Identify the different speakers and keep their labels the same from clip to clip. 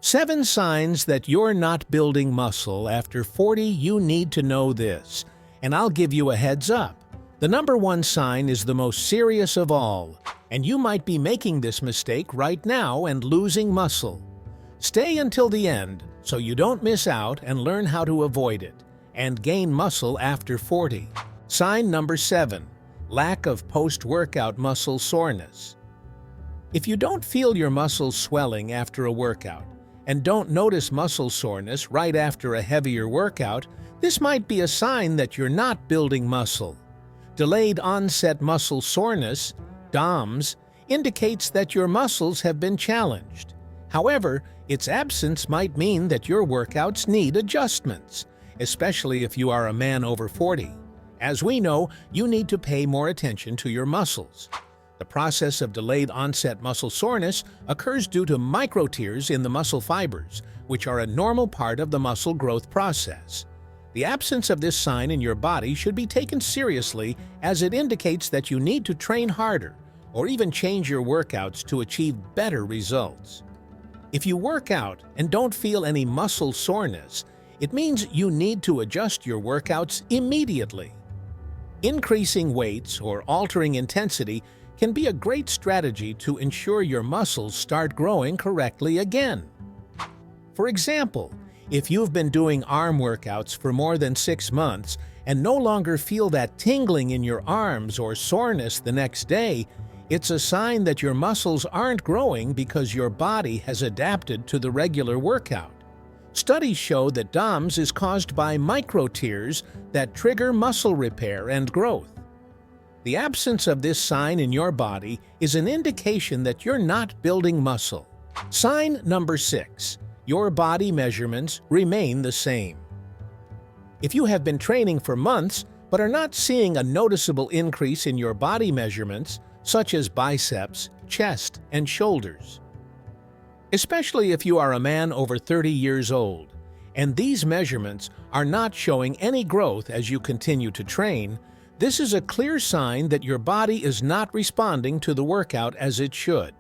Speaker 1: 7 signs that you're not building muscle after 40. You need to know this, and I'll give you a heads up. The number 1 sign is the most serious of all, and you might be making this mistake right now and losing muscle. Stay until the end so you don't miss out and learn how to avoid it and gain muscle after 40. Sign number 7. Lack of post-workout muscle soreness. If you don't feel your muscles swelling after a workout, and don't notice muscle soreness right after a heavier workout, this might be a sign that you're not building muscle. Delayed onset muscle soreness, DOMS, indicates that your muscles have been challenged. However, its absence might mean that your workouts need adjustments, especially if you are a man over 40. As we know, you need to pay more attention to your muscles. The process of delayed onset muscle soreness occurs due to microtears in the muscle fibers, which are a normal part of the muscle growth process. The absence of this sign in your body should be taken seriously, as it indicates that you need to train harder or even change your workouts to achieve better results. If you work out and don't feel any muscle soreness, it means you need to adjust your workouts immediately. Increasing weights or altering intensity can be a great strategy to ensure your muscles start growing correctly again. For example, if you've been doing arm workouts for more than 6 months and no longer feel that tingling in your arms or soreness the next day, it's a sign that your muscles aren't growing because your body has adapted to the regular workout. Studies show that DOMS is caused by microtears that trigger muscle repair and growth. The absence of this sign in your body is an indication that you're not building muscle. Sign number 6. Your body measurements remain the same. If you have been training for months but are not seeing a noticeable increase in your body measurements, such as biceps, chest, and shoulders, especially if you are a man over 30 years old, and these measurements are not showing any growth as you continue to train, this is a clear sign that your body is not responding to the workout as it should.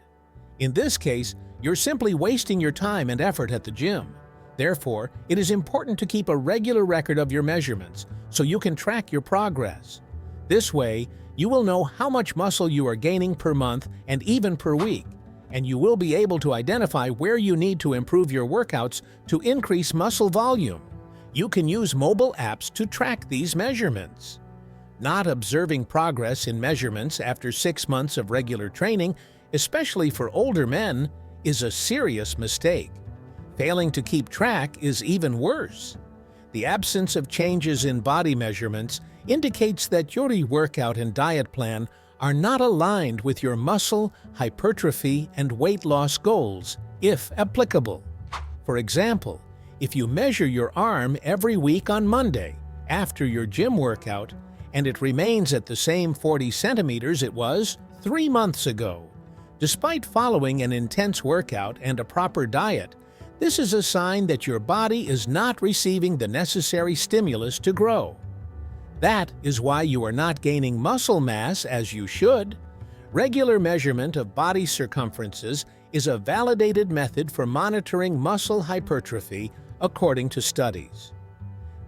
Speaker 1: In this case, you're simply wasting your time and effort at the gym. Therefore, it is important to keep a regular record of your measurements so you can track your progress. This way, you will know how much muscle you are gaining per month and even per week, and you will be able to identify where you need to improve your workouts to increase muscle volume. You can use mobile apps to track these measurements. Not observing progress in measurements after 6 months of regular training, especially for older men, is a serious mistake. Failing to keep track is even worse. The absence of changes in body measurements indicates that your workout and diet plan are not aligned with your muscle, hypertrophy, and weight loss goals, if applicable. For example, if you measure your arm every week on Monday after your gym workout, and it remains at the same 40 centimeters it was 3 months ago, despite following an intense workout and a proper diet, this is a sign that your body is not receiving the necessary stimulus to grow. That is why you are not gaining muscle mass as you should. Regular measurement of body circumferences is a validated method for monitoring muscle hypertrophy, according to studies.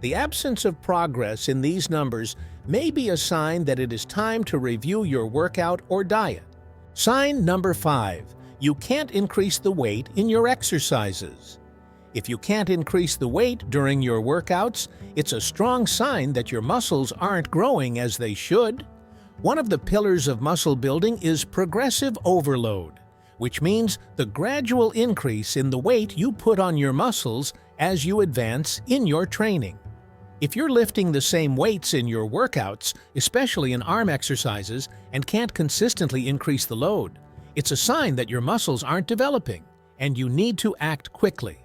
Speaker 1: The absence of progress in these numbers may be a sign that it is time to review your workout or diet. Sign number 5. You can't increase the weight in your exercises. If you can't increase the weight during your workouts, it's a strong sign that your muscles aren't growing as they should. One of the pillars of muscle building is progressive overload, which means the gradual increase in the weight you put on your muscles as you advance in your training. If you're lifting the same weights in your workouts, especially in arm exercises, and can't consistently increase the load, it's a sign that your muscles aren't developing, and you need to act quickly.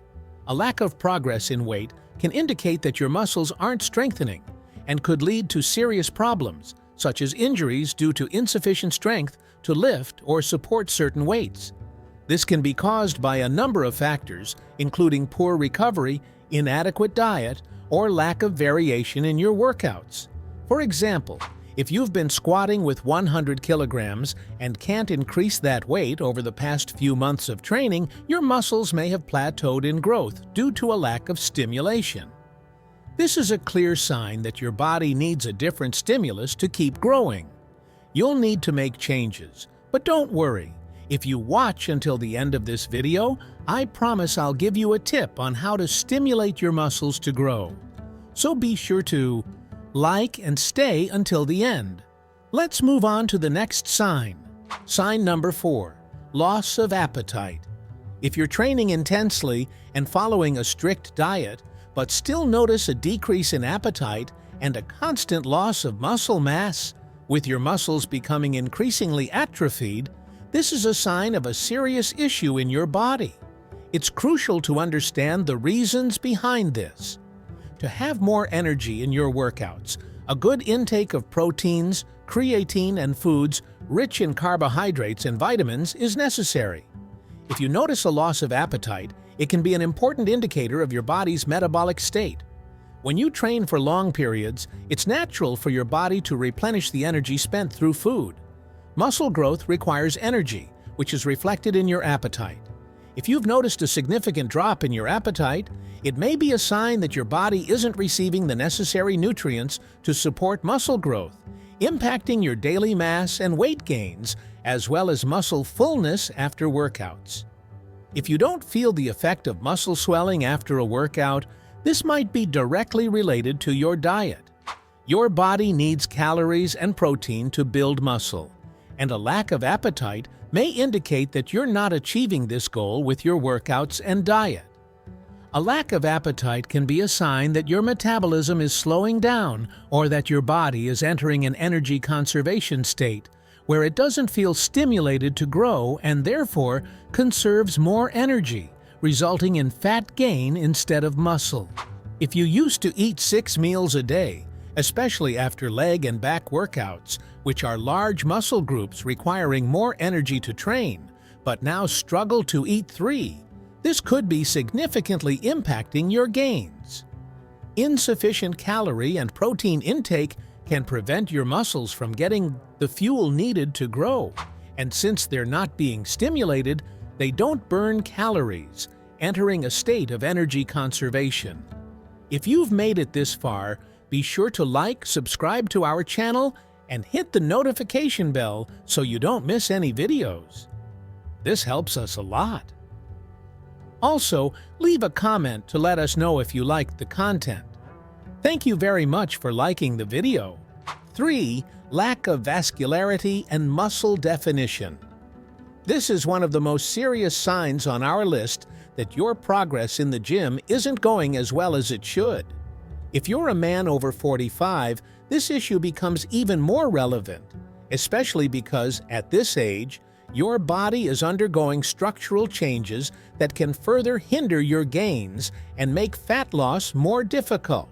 Speaker 1: A lack of progress in weight can indicate that your muscles aren't strengthening and could lead to serious problems, such as injuries due to insufficient strength to lift or support certain weights. This can be caused by a number of factors, including poor recovery, inadequate diet, or lack of variation in your workouts. For example, If you've been squatting with 100 kilograms and can't increase that weight over the past few months of training, your muscles may have plateaued in growth due to a lack of stimulation. This is a clear sign that your body needs a different stimulus to keep growing. You'll need to make changes, but don't worry. If you watch until the end of this video, I promise I'll give you a tip on how to stimulate your muscles to grow. So be sure to like and stay until the end. Let's move on to the next sign. Sign number 4, loss of appetite. If you're training intensely and following a strict diet, but still notice a decrease in appetite and a constant loss of muscle mass, with your muscles becoming increasingly atrophied, this is a sign of a serious issue in your body. It's crucial to understand the reasons behind this. To have more energy in your workouts, a good intake of proteins, creatine, and foods rich in carbohydrates and vitamins is necessary. If you notice a loss of appetite, it can be an important indicator of your body's metabolic state. When you train for long periods, it's natural for your body to replenish the energy spent through food. Muscle growth requires energy, which is reflected in your appetite. If you've noticed a significant drop in your appetite, it may be a sign that your body isn't receiving the necessary nutrients to support muscle growth, impacting your daily mass and weight gains, as well as muscle fullness after workouts. If you don't feel the effect of muscle swelling after a workout, this might be directly related to your diet. Your body needs calories and protein to build muscle, and a lack of appetite may indicate that you're not achieving this goal with your workouts and diet. A lack of appetite can be a sign that your metabolism is slowing down or that your body is entering an energy conservation state, where it doesn't feel stimulated to grow and therefore conserves more energy, resulting in fat gain instead of muscle. If you used to eat 6 meals a day, especially after leg and back workouts, which are large muscle groups requiring more energy to train, but now struggle to eat 3, this could be significantly impacting your gains. Insufficient calorie and protein intake can prevent your muscles from getting the fuel needed to grow, and since they're not being stimulated, they don't burn calories, entering a state of energy conservation. If you've made it this far, be sure to like, subscribe to our channel, and hit the notification bell so you don't miss any videos. This helps us a lot. Also, leave a comment to let us know if you liked the content. Thank you very much for liking the video. 3. Lack of vascularity and muscle definition. This is one of the most serious signs on our list that your progress in the gym isn't going as well as it should. If you're a man over 45, this issue becomes even more relevant, especially because at this age, your body is undergoing structural changes that can further hinder your gains and make fat loss more difficult.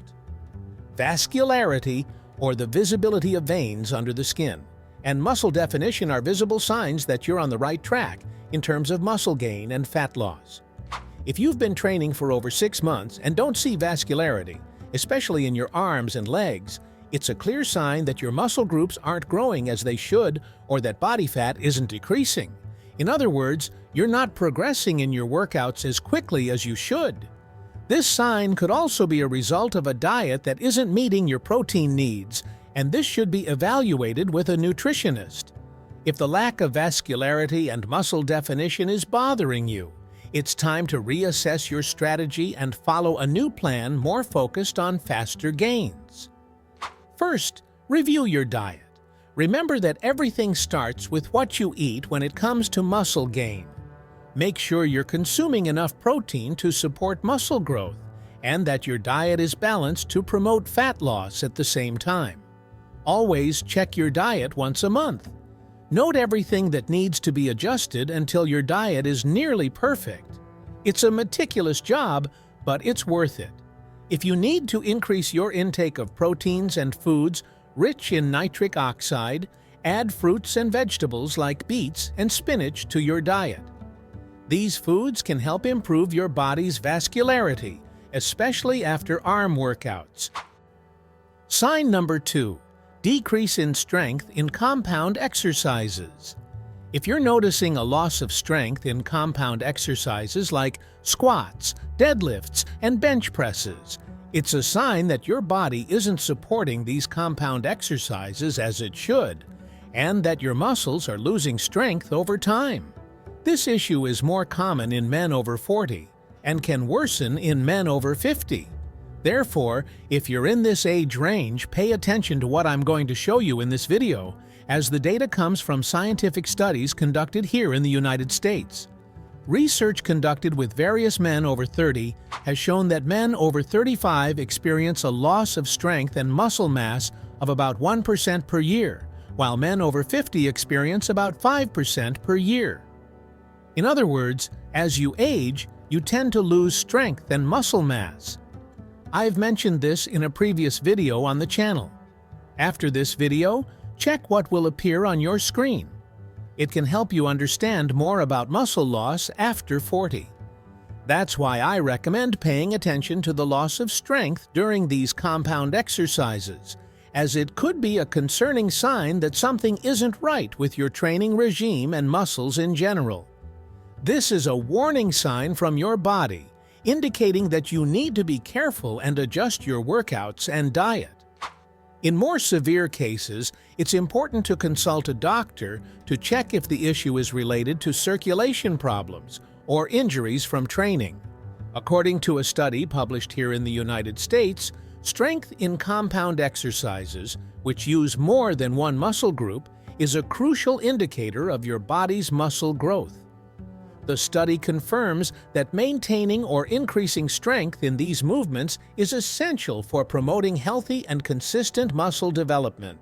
Speaker 1: Vascularity, or the visibility of veins under the skin, and muscle definition are visible signs that you're on the right track in terms of muscle gain and fat loss. If you've been training for over 6 months and don't see vascularity, especially in your arms and legs, it's a clear sign that your muscle groups aren't growing as they should or that body fat isn't decreasing. In other words, you're not progressing in your workouts as quickly as you should. This sign could also be a result of a diet that isn't meeting your protein needs, and this should be evaluated with a nutritionist. If the lack of vascularity and muscle definition is bothering you, it's time to reassess your strategy and follow a new plan more focused on faster gains. First, review your diet. Remember that everything starts with what you eat when it comes to muscle gain. Make sure you're consuming enough protein to support muscle growth and that your diet is balanced to promote fat loss at the same time. Always check your diet once a month. Note everything that needs to be adjusted until your diet is nearly perfect. It's a meticulous job, but it's worth it. If you need to increase your intake of proteins and foods rich in nitric oxide, add fruits and vegetables like beets and spinach to your diet. These foods can help improve your body's vascularity, especially after arm workouts. Sign number 2. decrease in strength in compound exercises. If you're noticing a loss of strength in compound exercises like squats, deadlifts, and bench presses, it's a sign that your body isn't supporting these compound exercises as it should, and that your muscles are losing strength over time. This issue is more common in men over 40 and can worsen in men over 50. Therefore, if you're in this age range, pay attention to what I'm going to show you in this video, as the data comes from scientific studies conducted here in the United States. Research conducted with various men over 30 has shown that men over 35 experience a loss of strength and muscle mass of about 1% per year, while men over 50 experience about 5% per year. In other words, as you age, you tend to lose strength and muscle mass. I've mentioned this in a previous video on the channel. After this video, check what will appear on your screen. It can help you understand more about muscle loss after 40. That's why I recommend paying attention to the loss of strength during these compound exercises, as it could be a concerning sign that something isn't right with your training regime and muscles in general. This is a warning sign from your body, indicating that you need to be careful and adjust your workouts and diet. In more severe cases, it's important to consult a doctor to check if the issue is related to circulation problems or injuries from training. According to a study published here in the United States, strength in compound exercises, which use more than one muscle group, is a crucial indicator of your body's muscle growth. The study confirms that maintaining or increasing strength in these movements is essential for promoting healthy and consistent muscle development.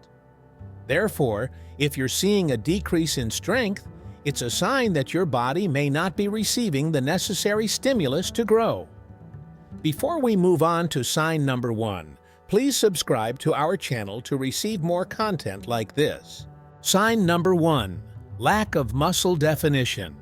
Speaker 1: Therefore, if you're seeing a decrease in strength, it's a sign that your body may not be receiving the necessary stimulus to grow. Before we move on to sign number 1, please subscribe to our channel to receive more content like this. Sign number 1: lack of muscle definition.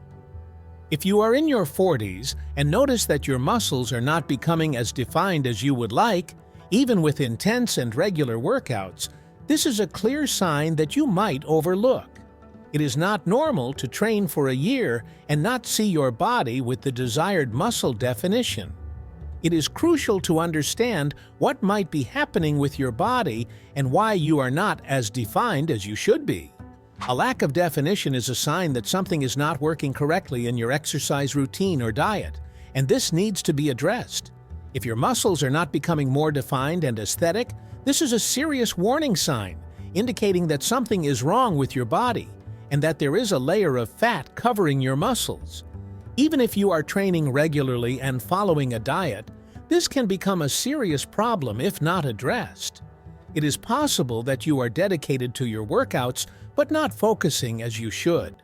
Speaker 1: If you are in your 40s and notice that your muscles are not becoming as defined as you would like, even with intense and regular workouts, this is a clear sign that you might overlook. It is not normal to train for a year and not see your body with the desired muscle definition. It is crucial to understand what might be happening with your body and why you are not as defined as you should be. A lack of definition is a sign that something is not working correctly in your exercise routine or diet, and this needs to be addressed. If your muscles are not becoming more defined and aesthetic, this is a serious warning sign, indicating that something is wrong with your body and that there is a layer of fat covering your muscles. Even if you are training regularly and following a diet, this can become a serious problem if not addressed. It is possible that you are dedicated to your workouts but not focusing as you should.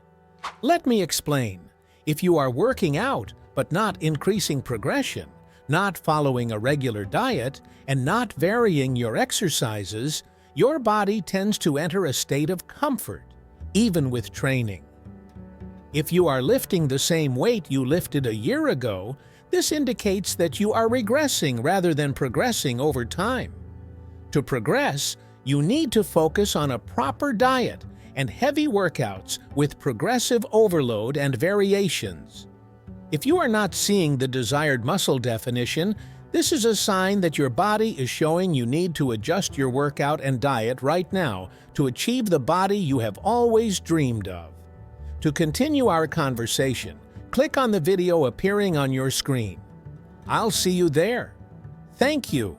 Speaker 1: Let me explain. If you are working out but not increasing progression, not following a regular diet, and not varying your exercises, your body tends to enter a state of comfort, even with training. If you are lifting the same weight you lifted a year ago, this indicates that you are regressing rather than progressing over time. To progress, you need to focus on a proper diet and heavy workouts with progressive overload and variations. If you are not seeing the desired muscle definition, this is a sign that your body is showing you need to adjust your workout and diet right now to achieve the body you have always dreamed of. To continue our conversation, click on the video appearing on your screen. I'll see you there. Thank you.